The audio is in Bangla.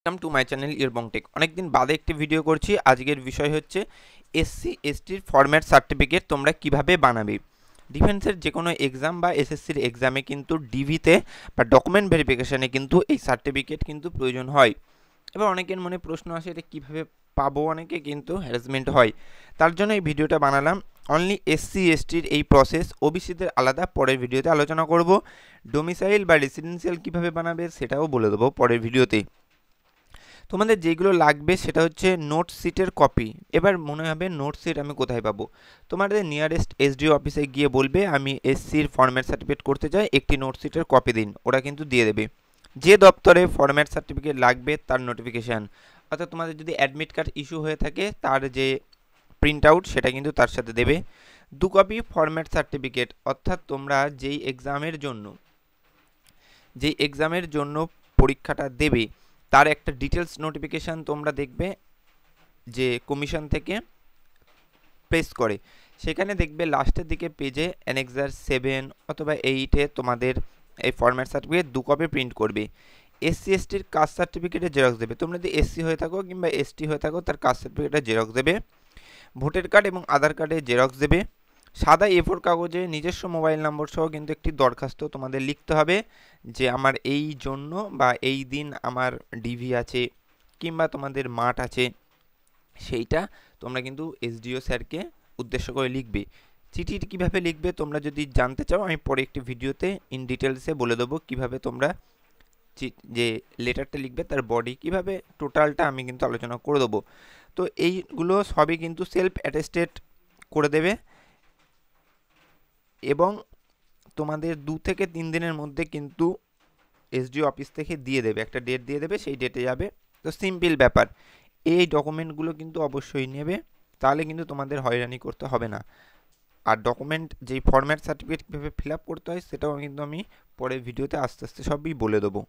ওয়েলকাম টু মাই চ্যানেল ইয়রবং টেক। অনেকদিন বাদে একটি ভিডিও করছি। আজকের বিষয় হচ্ছে এসসি এসটির ফরম্যাট সার্টিফিকেট তোমরা কিভাবে বানাবে। ডিফেন্সের যে কোনো এক্সাম বা এসএসসির এক্সামে কিন্তু ডিভিতে বা ডকুমেন্ট ভেরিফিকেশানে কিন্তু এই সার্টিফিকেট কিন্তু প্রয়োজন হয়। এবার অনেকের মনে প্রশ্ন আসে, এটা কীভাবে পাবো, অনেকে কিন্তু হ্যারাসমেন্ট হয়। তার জন্য এই ভিডিওটা বানালাম। অনলি এসসি এসটির এই প্রসেস, ওবিসিদের আলাদা পরের ভিডিওতে আলোচনা করব। ডোমিসাইল বা রেসিডেন্সিয়াল কীভাবে বানাবে সেটাও বলে দেবো পরের ভিডিওতে। তোমাদের যেগুলো লাগবে সেটা হচ্ছে নোট শিটের কপি। এবার মনে হবে নোট শিট আমি কোথায় পাবো। তোমাদের নিয়ারেস্ট এসডিও অফিসে গিয়ে বলবে আমি এসসির ফরম্যাট সার্টিফিকেট করতে চাই, একটি নোট শিটের কপি দিন, ওরা কিন্তু দিয়ে দেবে। যে দপ্তরে ফরম্যাট সার্টিফিকেট লাগবে তার নোটিফিকেশান, অর্থাৎ তোমাদের যদি অ্যাডমিট কার্ড ইস্যু হয়ে থাকে তার যে প্রিন্ট আউট সেটা কিন্তু তার সাথে দেবে। 2 কপি ফরম্যাট সার্টিফিকেট, অর্থাৎ তোমরা যেই এক্সামের জন্য পরীক্ষাটা দেবে তার একটা ডিটেলস নোটিফিকেশান তোমরা দেখবে যে কমিশন থেকে প্রেস করে। সেখানে দেখবে লাস্টের দিকে পেজে অ্যানেক্সার 7 অথবা 8-এ তোমাদের এই ফরম্যাট সার্টিফিকেট 2 কপি প্রিন্ট করবে। এসসি এসটির কাস্ট সার্টিফিকেটের জেরক্স দেবে। তোমরা যদি এসসি হয়ে থাকো কিংবা এসটি হয়ে থাকো তার কাস্ট সার্টিফিকেটের জেরক্স দেবে। ভোটার কার্ড এবং আধার কার্ডের জেরক্স দেবে। সাদা A4 কাগজে নিজস্ব মোবাইল নম্বর সহ কিন্তু একটি দরখাস্ত তোমাদের লিখতে হবে যে আমার এই জন্য বা এই দিন আমার ডিভি আছে কিংবা তোমাদের মাঠ আছে, সেইটা তোমরা কিন্তু এসডিও স্যারকে উদ্দেশ্য করে লিখবে। চিঠির কিভাবে লিখবে তোমরা যদি জানতে চাও আমি পরে একটি ভিডিওতে ইন ডিটেলসে বলে দেবো কিভাবে তোমরা যে লেটারটা লিখবে তার বডি কিভাবে, টোটালটা আমি কিন্তু আলোচনা করে দেবো। তো এইগুলো সবই কিন্তু সেলফ অ্যাটেস্টেড করে দেবে এবং তোমাদের 2 থেকে 3 দিনের মধ্যে কিন্তু এসডিও অফিস থেকে দিয়ে দেবে, একটা ডেট দিয়ে দেবে, সেই ডেটে যাবে। তো সিম্পল ব্যাপার। এই ডকুমেন্টগুলো কিন্তু অবশ্যই নেবে, তাহলে কিন্তু তোমাদের হয়রানি করতে হবে না। আর ডকুমেন্ট যেই ফরম্যাট সার্টিফিকেট কীভাবে ফিল আপ করতে হয় সেটাও কিন্তু আমি পরের ভিডিওতে আস্তে আস্তে সবই বলে দেবো।